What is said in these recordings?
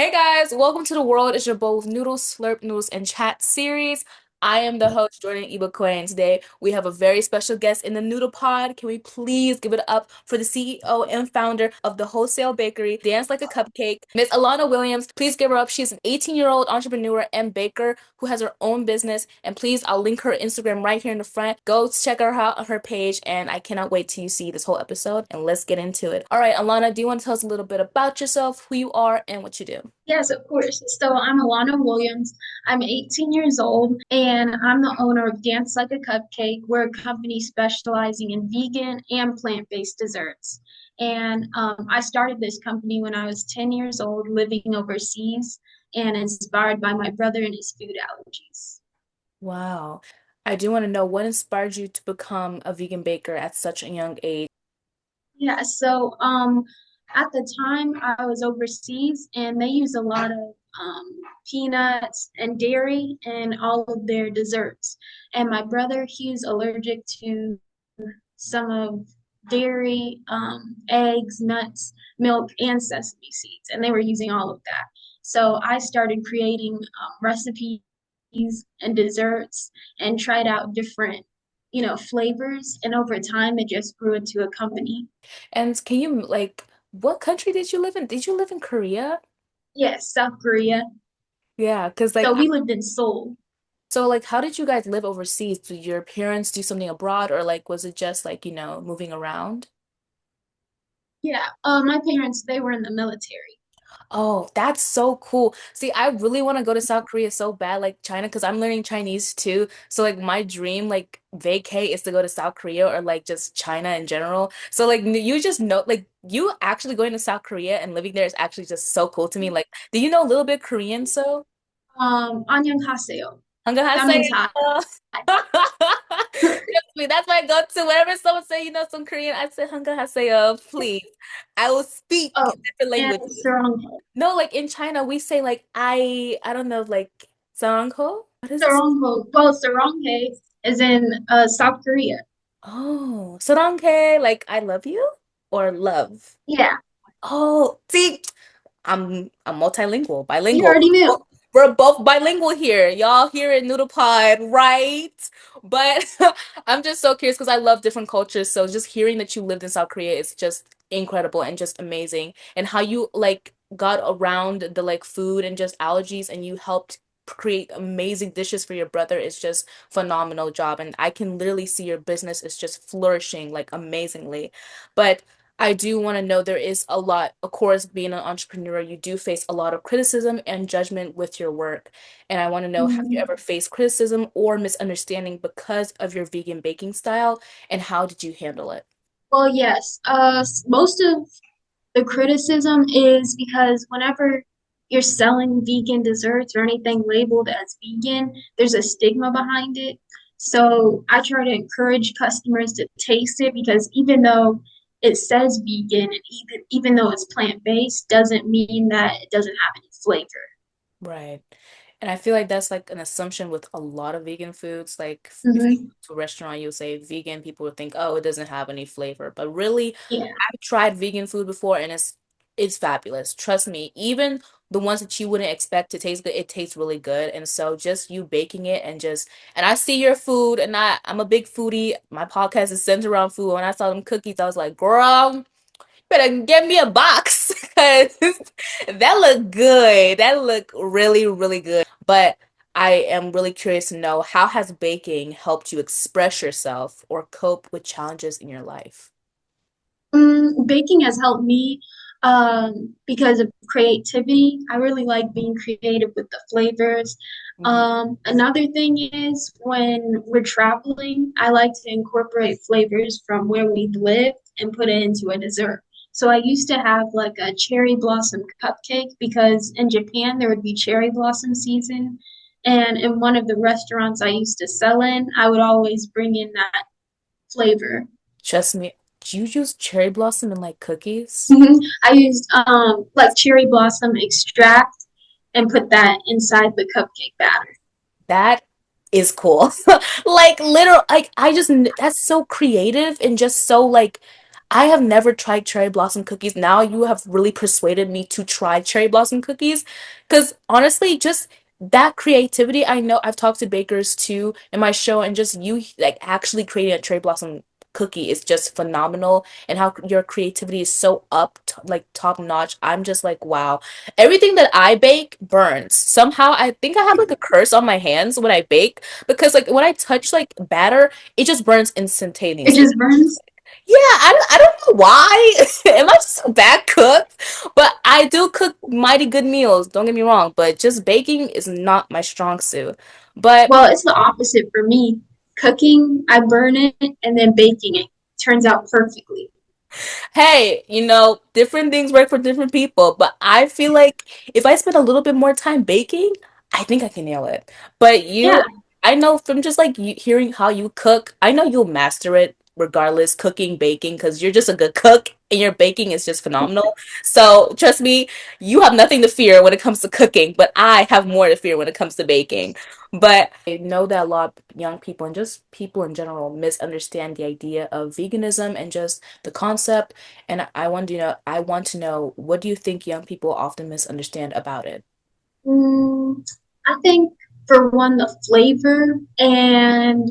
Hey guys, welcome to The World is Your Bowl with Noodles, Slurp Noodles, and Chat series. I am the host, Jordan Ibukwe, and today we have a very special guest in the Noodle Pod. Can we please give it up for the CEO and founder of the wholesale bakery, Dance Like a Cupcake, Miss Alannah Williams. Please give her up. She's an 18-year-old entrepreneur and baker who has her own business. And please, I'll link her Instagram right here in the front. Go check her out on her page, and I cannot wait till you see this whole episode. And let's get into it. All right, Alannah, do you want to tell us a little bit about yourself, who you are, and what you do? Yes, of course. So I'm Alannah Williams. I'm 18 years old and I'm the owner of Dance Like a Cupcake. We're a company specializing in vegan and plant-based desserts. And I started this company when I was 10 years old, living overseas and inspired by my brother and his food allergies. Wow. I do want to know what inspired you to become a vegan baker at such a young age. Yeah, so at the time I was overseas and they use a lot of peanuts and dairy in all of their desserts. And my brother, he's allergic to some of dairy, eggs, nuts, milk, and sesame seeds, and they were using all of that. So I started creating recipes and desserts and tried out different, flavors. And over time, it just grew into a company. And can you what country did you live in? Did you live in Korea? Yes, South Korea. Yeah, because So we lived in Seoul. how did you guys live overseas? Did your parents do something abroad or was it just moving around? Yeah, my parents, they were in the military. Oh, that's so cool. See, I really want to go to South Korea so bad, like China, because I'm learning Chinese too. So my dream vacay is to go to South Korea or just China in general. So you just know you actually going to South Korea and living there is actually just so cool to me. Like, do you know a little bit Korean so? 안녕하세요. That 안녕하세요. means hi. Trust me, that's my go-to. Whenever someone say, some Korean, I say 안녕하세요, please. I will speak Oh, different and languages. sarongho. No, like in China, we say I don't know, sarangho? What is this? Sarongho. Well, saronghae is in South Korea. Oh, saranghe, like I love you or love. Yeah, Oh, see, I'm multilingual, you bilingual. already knew. We're both bilingual here. Y'all here in Noodle Pod, right? But I'm just so curious because I love different cultures. So just hearing that you lived in South Korea is just incredible and just amazing. And how you got around the food and just allergies and you helped create amazing dishes for your brother is just phenomenal job. And I can literally see your business is just flourishing amazingly. But I do want to know there is a lot, of course, being an entrepreneur, you do face a lot of criticism and judgment with your work. And I want to know, have you Mhm. ever faced criticism or misunderstanding because of your vegan baking style, and how did you handle it? Well, yes. Most of the criticism is because whenever you're selling vegan desserts or anything labeled as vegan, there's a stigma behind it. So I try to encourage customers to taste it because even though it says vegan and even though it's plant-based, doesn't mean that it doesn't have any flavor. Right. And I feel like that's an assumption with a lot of vegan foods. Like if you Hmm. go to a restaurant, you'll say vegan, people would think, oh, it doesn't have any flavor. But really, Yeah. I've tried vegan food before and it's fabulous. Trust me, even the ones that you wouldn't expect to taste good, it tastes really good. And so just you baking it and I see your food and I'm a big foodie. My podcast is centered around food. When I saw them cookies, I was like, girl, better get me a box because that looked good. That looked really, really good. But I am really curious to know, how has baking helped you express yourself or cope with challenges in your life? Baking has helped me because of creativity. I really like being creative with the flavors. Mhm. Another thing is when we're traveling, I like to incorporate flavors from where we live and put it into a dessert. So I used to have like a cherry blossom cupcake because in Japan there would be cherry blossom season. And in one of the restaurants I used to sell in, I would always bring in that flavor. Trust me, do you use cherry blossom in cookies? I used like cherry blossom extract and put that inside the cupcake batter. That is cool. Literal, that's so creative and just so I have never tried cherry blossom cookies. Now you have really persuaded me to try cherry blossom cookies because honestly, just that creativity, I know I've talked to bakers too in my show, and just you like actually creating a cherry blossom cookie is just phenomenal, and how your creativity is so like top notch. I'm just like, wow. Everything that I bake burns. Somehow I think I have like a curse on my hands when I bake because like when I touch like batter, it just burns It instantaneously. just burns. Yeah, I don't know why. Am I just a bad cook? But I do cook mighty good meals, don't get me wrong, but just baking is not my strong suit. But Well, it's the opposite for me. Cooking, I burn it, and then baking it turns out perfectly. hey, different things work for different people, but I feel like if I spend a little bit more time baking, I think I can nail it. But Yeah. I know from just like hearing how you cook, I know you'll master it regardless, cooking, baking, because you're just a good cook and your baking is just phenomenal. So trust me, you have nothing to fear when it comes to cooking, but I have more to fear when it comes to baking. But I know that a lot of young people and just people in general misunderstand the idea of veganism and just the concept. And I want to know, what do you think young people often misunderstand about it? Mm, I think for one, the flavor, and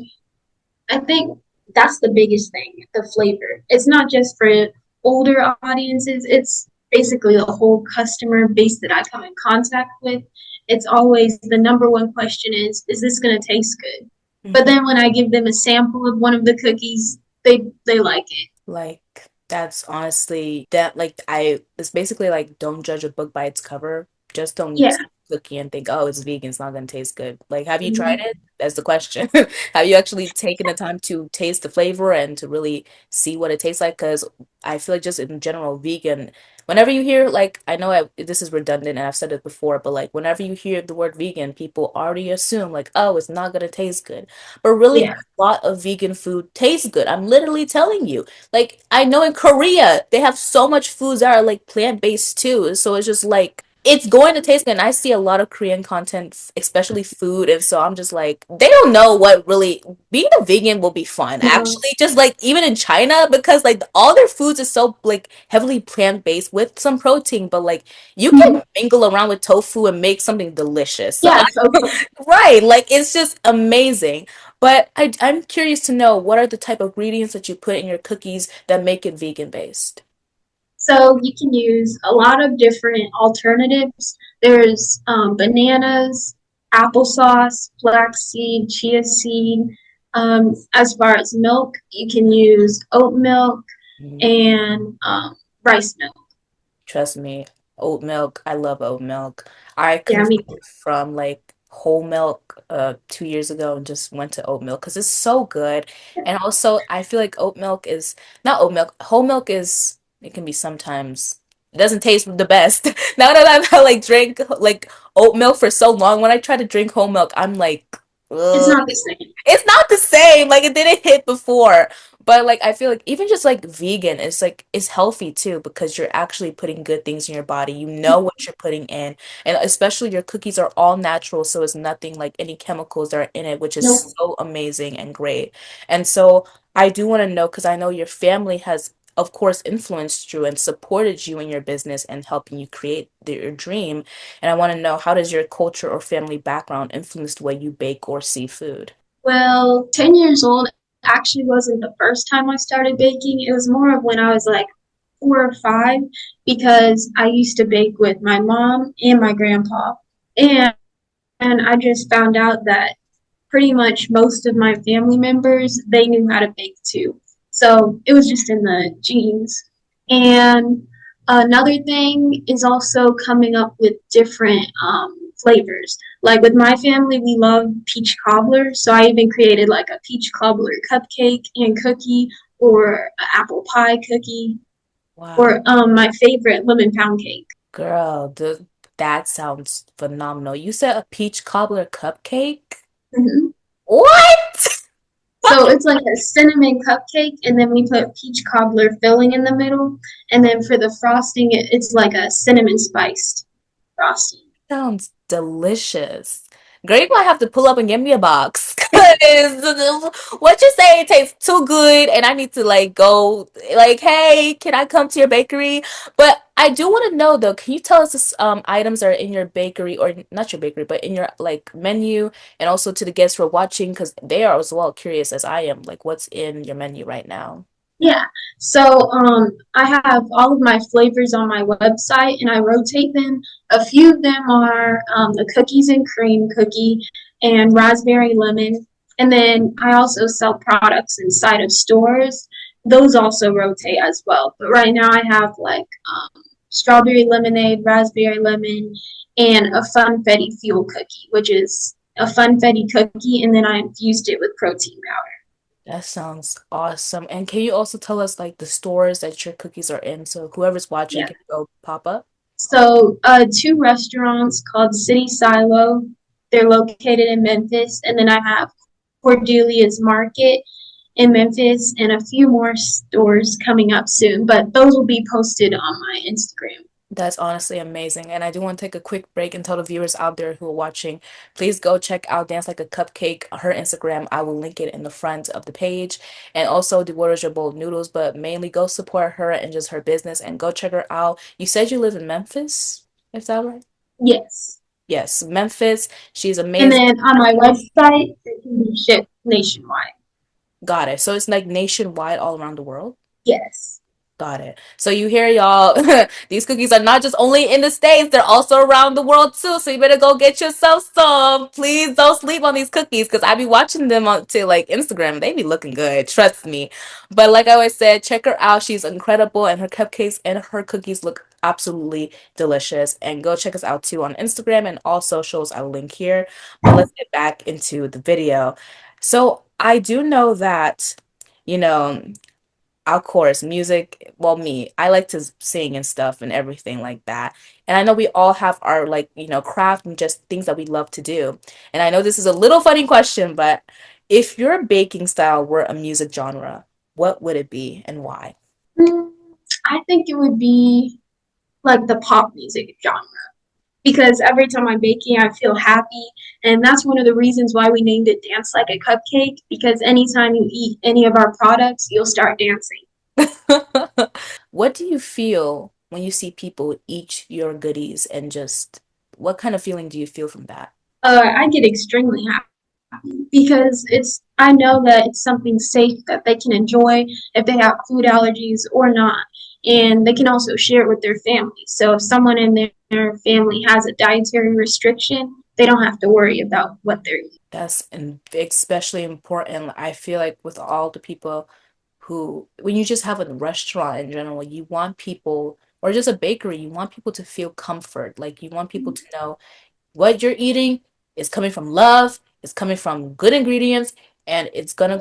I think that's the biggest thing, the flavor. It's not just for older audiences, it's basically the whole customer base that I come in contact with. It's always the number one question is this going to taste good? But Mhm. then when I give them a sample of one of the cookies, they like it. Like that's honestly that like I it's basically like don't judge a book by its cover. Just don't Yeah. see a cookie and think, oh, it's vegan, it's not gonna taste good. Like, have you tried Mhm. it? That's the question. Have you actually taken the time to taste the flavor and to really see what it tastes like? Because I feel like just in general, vegan, whenever you hear like this is redundant and I've said it before, but like whenever you hear the word vegan, people already assume like, oh, it's not gonna taste good. But really, Yeah. a lot of vegan food tastes good. I'm literally telling you. Like I know in Korea they have so much foods that are like plant-based too. So it's just like it's going to taste good. And I see a lot of Korean content, especially food, and so I'm just like they don't know what really being a vegan will be fun. No. Actually, just like even in China because like all their foods is so like heavily plant-based with some protein, but like you can Mhm. mingle around with tofu and make something delicious. So Yeah, tofu. right, like it's just amazing. But I'm curious to know what are the type of ingredients that you put in your cookies that make it vegan based? So you can use a lot of different alternatives. There's bananas, applesauce, flaxseed, chia seed. As far as milk, you can use oat milk Mhm. and rice milk. Trust me, oat milk. I love oat milk. I Yeah, me converted from like whole milk 2 years ago and just went to oat milk because it's so good. too. And also, I feel like oat milk is not oat milk. Whole milk is it can be sometimes it doesn't taste the best. Now that I've had like drink like oat milk for so long, when I try to drink whole milk, I'm like, It's ugh. not the same. It's not the same. Like it didn't hit before. But like I feel like even just like vegan is like it's healthy too because you're actually putting good things in your body. You know what you're putting in. And especially your cookies are all natural, so it's nothing like any chemicals that are in it, which is Nope. so amazing and great. And so I do want to know because I know your family has of course influenced you and supported you in your business and helping you create your dream. And I want to know, how does your culture or family background influence the way you bake or see food? Well, 10 years old actually wasn't the first time I started baking. It was more of when I was like 4 or 5 because I used to bake with my mom and my grandpa. And and I just found out that pretty much most of my family members they knew how to bake too. So it was just in the genes. And another thing is also coming up with different flavors. Like with my family, we love peach cobbler, so I even created like a peach cobbler cupcake and cookie, or an apple pie cookie, Wow. or my favorite lemon pound cake. Girl, that sounds phenomenal. You said a peach cobbler cupcake? Mhm. What? So it's like a cinnamon cupcake, and then we put peach cobbler filling in the middle, and then for the frosting, it's like a cinnamon spiced frosting. Sounds delicious. Girl, you might have to pull up and give me a box. Cause what you say it tastes too good and I need to like go like, hey, can I come to your bakery? But I do want to know though, can you tell us this, items are in your bakery or not your bakery, but in your like menu and also to the guests who are watching because they are as well curious as I am, like what's in your menu right now? Yeah. So I have all of my flavors on my website and I rotate them. A few of them are the cookies and cream cookie and raspberry lemon. And then I also sell products inside of stores. Those also rotate as well. But right now I have like strawberry lemonade, raspberry lemon, and a funfetti fuel cookie, which is a funfetti cookie, and then I infused it with protein powder. That sounds awesome. And can you also tell us like the stores that your cookies are in so whoever's watching Yeah. can go pop up? So, two restaurants called City Silo. They're located in Memphis, and then I have Cordelia's Market in Memphis, and a few more stores coming up soon. But those will be posted on my Instagram. That's honestly amazing. And I do want to take a quick break and tell the viewers out there who are watching, please go check out Dance Like a Cupcake, her Instagram. I will link it in the front of the page. And also the Waters Your Bold Noodles, but mainly go support her and just her business and go check her out. You said you live in Memphis, is that right? Yes, Yes, Memphis. She's and amazing. then on my website, it can be shipped nationwide. Got it. So it's like nationwide all around the world. Yes. Got it. So you hear y'all, these cookies are not just only in the States, they're also around the world too. So you better go get yourself some. Please don't sleep on these cookies because I be watching them on to like Instagram. They be looking good, trust me. But like I always said, check her out. She's incredible and her cupcakes and her cookies look absolutely delicious. And go check us out too on Instagram and all socials. I will link here. But let's get back into the video. So I do know that, you know, of course, music, well, me, I like to sing and stuff and everything like that. And I know we all have our like, craft and just things that we love to do. And I know this is a little funny question, but if your baking style were a music genre, what would it be and why? Mm, I think it would be like the pop music genre because every time I'm baking, I feel happy. And that's one of the reasons why we named it Dance Like a Cupcake because anytime you eat any of our products, you'll start dancing. What do you feel when you see people eat your goodies and just what kind of feeling do you feel from that? I get extremely happy because I know that it's something safe that they can enjoy if they have food allergies or not. And they can also share it with their family. So if someone in their family has a dietary restriction, they don't have to worry about what they're eating. That's especially important. I feel like with all the people when you just have a restaurant in general, you want people, or just a bakery, you want people to feel comfort. Like you want people to know what you're eating is coming from love, it's coming from good ingredients, and it's coming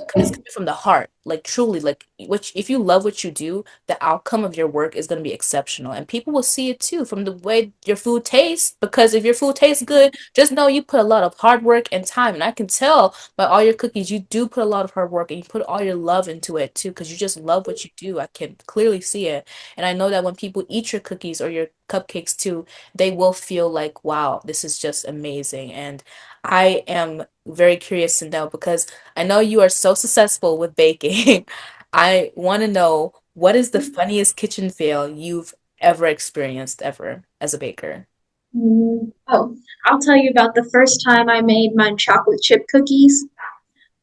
from the heart. Like truly, like which if you love what you do, the outcome of your work is gonna be exceptional. And people will see it too from the way your food tastes. Because if your food tastes good, just know you put a lot of hard work and time. And I can tell by all your cookies, you do put a lot of hard work and you put all your love into it too, because you just love what you do. I can clearly see it. And I know that when people eat your cookies or your cupcakes too, they will feel like, wow, this is just amazing. And I am very curious to know because I know you are so successful with baking. I want to know what is the funniest kitchen fail you've ever experienced ever as a baker? Oh, I'll tell you about the first time I made my chocolate chip cookies.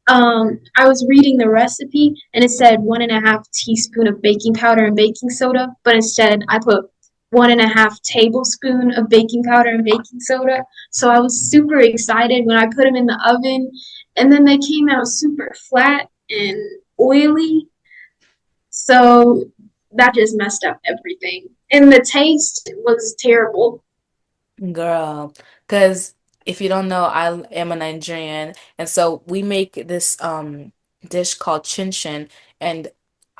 I was reading the recipe and it said 1.5 teaspoon of baking powder and baking soda, but instead I put 1.5 tablespoon of baking powder and baking soda. So I was super excited when I put them in the oven, and then they came out super flat and oily. So that just messed up everything. And the taste was terrible. Girl, because if you don't know, I am a Nigerian, and so we make this dish called chin chin, and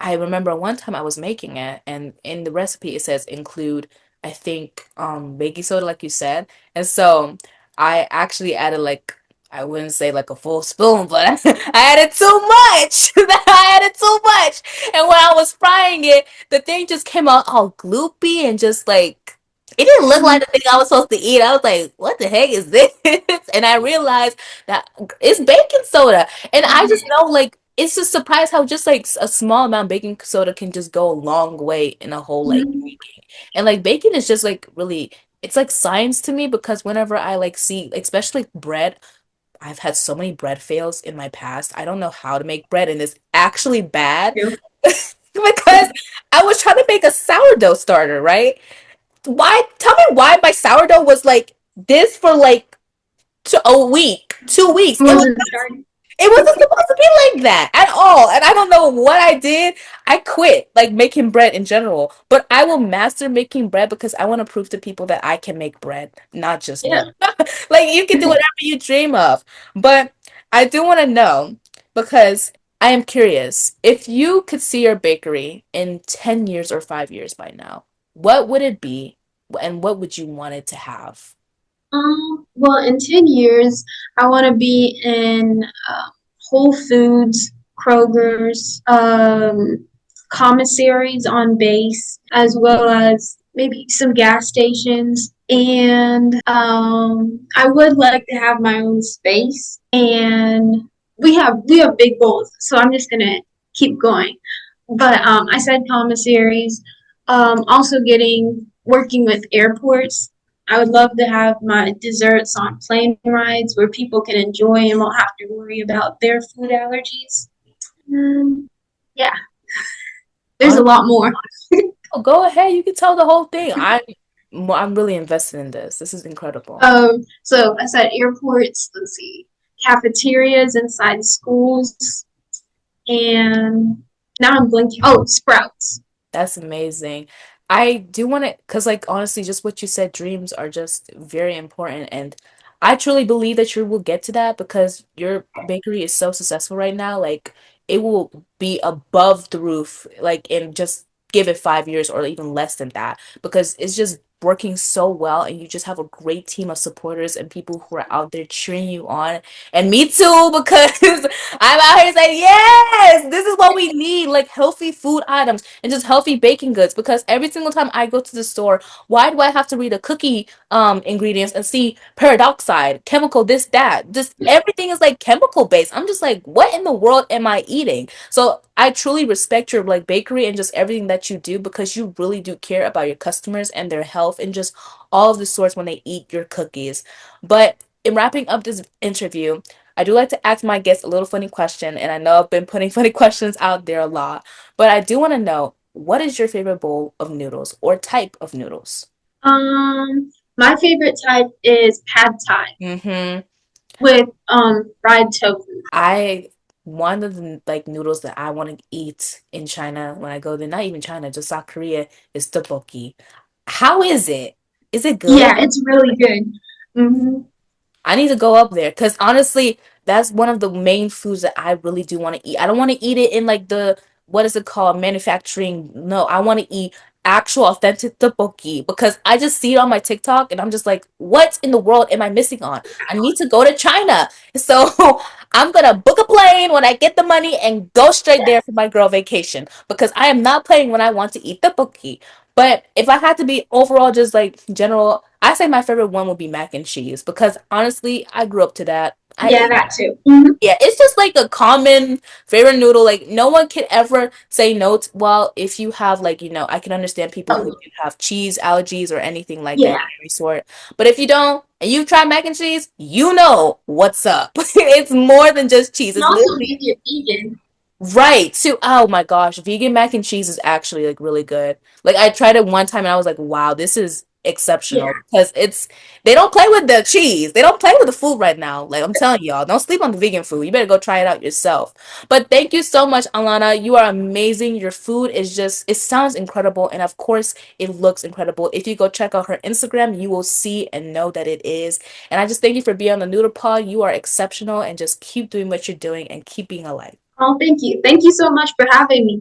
I remember one time I was making it, and in the recipe it says include, I think, baking soda, like you said, and so I actually added like I wouldn't say like a full spoon, but I added too much. I added too much, and when I was frying it, the thing just came out all gloopy and just like. It didn't look like the thing I was supposed to eat. I was like, what the heck is this? And I realized that it's baking soda. And I just know, like, it's just surprised how just like a small amount of baking soda can just go a long way in a whole like Mhm. baking. And like baking is just like really, it's like science to me because whenever I like see, especially like, bread, I've had so many bread fails in my past. I don't know how to make bread, and it's actually bad because I was trying to make a sourdough starter, right? Why? Tell me why my sourdough was like this for like a week, 2 weeks. Wasn't starting. It wasn't supposed to be like that at all. And I don't know what I did. I quit like making bread in general. But I will master making bread because I want to prove to people that I can make bread, not just Yeah. me. Like you can do whatever you dream of. But I do want to know because I am curious. If you could see your bakery in 10 years or 5 years by now, what would it be and what would you want it to have? Well, in 10 years, I want to be in Whole Foods, Kroger's, commissaries on base, as well as maybe some gas stations. And I would like to have my own space. And we have big goals, so I'm just gonna keep going. But I said commissaries. Also getting working with airports. I would love to have my desserts on plane rides where people can enjoy and won't have to worry about their food allergies. Um, yeah, there's a lot more. Oh, go ahead. You can tell the whole thing. I'm really invested in this. This is incredible. So I said airports. Let's see, cafeterias inside schools, and now I'm blinking. Oh, Sprouts. That's amazing. I do want to, because, like, honestly, just what you said, dreams are just very important. And I truly believe that you will get to that because your bakery is so successful right now. Like, it will be above the roof, like, in just give it 5 years or even less than that because it's just working so well. And you just have a great team of supporters and people who are out there cheering you on. And me too, because I'm out here saying, yes, this is what we need, like healthy food items and just healthy baking goods because every single time I go to the store, why do I have to read a cookie ingredients and see peroxide, chemical, this, that? Just everything is like chemical based. I'm just like, what in the world am I eating? So I truly respect your like bakery and just everything that you do because you really do care about your customers and their health and just all of the sorts when they eat your cookies. But in wrapping up this interview, I do like to ask my guests a little funny question, and I know I've been putting funny questions out there a lot. But I do want to know what is your favorite bowl of noodles or type of noodles? My favorite type is pad thai Mm-hmm. with fried tofu. I one of the like noodles that I want to eat in China when I go there, not even China, just South Korea, is tteokbokki. How is it? Is it good? Yeah, it's really good. Hmm. I need to go up there because honestly, that's one of the main foods that I really do want to eat. I don't want to eat it in like the what is it called manufacturing. No, I want to eat actual authentic tteokbokki because I just see it on my TikTok and I'm just like, what in the world am I missing on? I need to go to China. So I'm gonna book a plane when I get the money and go straight there for my girl vacation because I am not playing when I want to eat tteokbokki. But if I had to be overall just like general, I say my favorite one would be mac and cheese because honestly, I grew up to that. I Yeah, eat that too. Hmm. yeah, it's just like a common favorite noodle. Like no one can ever say no to, well, if you have like, I can understand people who Oh, do have cheese allergies or anything like that yeah. of any sort. But if you don't and you've tried mac and cheese, you know what's up. It's more than just cheese. And It's also literally make it vegan. right. So, oh my gosh, vegan mac and cheese is actually like really good. Like I tried it one time and I was like, wow, this is Yeah. exceptional because they don't play with the cheese. They don't play with the food right now. Like I'm telling y'all, don't sleep on the vegan food. You better go try it out yourself. But thank you so much, Alana. You are amazing. Your food is just it sounds incredible and of course it looks incredible. If you go check out her Instagram, you will see and know that it is. And I just thank you for being on the Noodle Pod. You are exceptional and just keep doing what you're doing and keep being alive. Oh, thank you. Thank you so much for having me.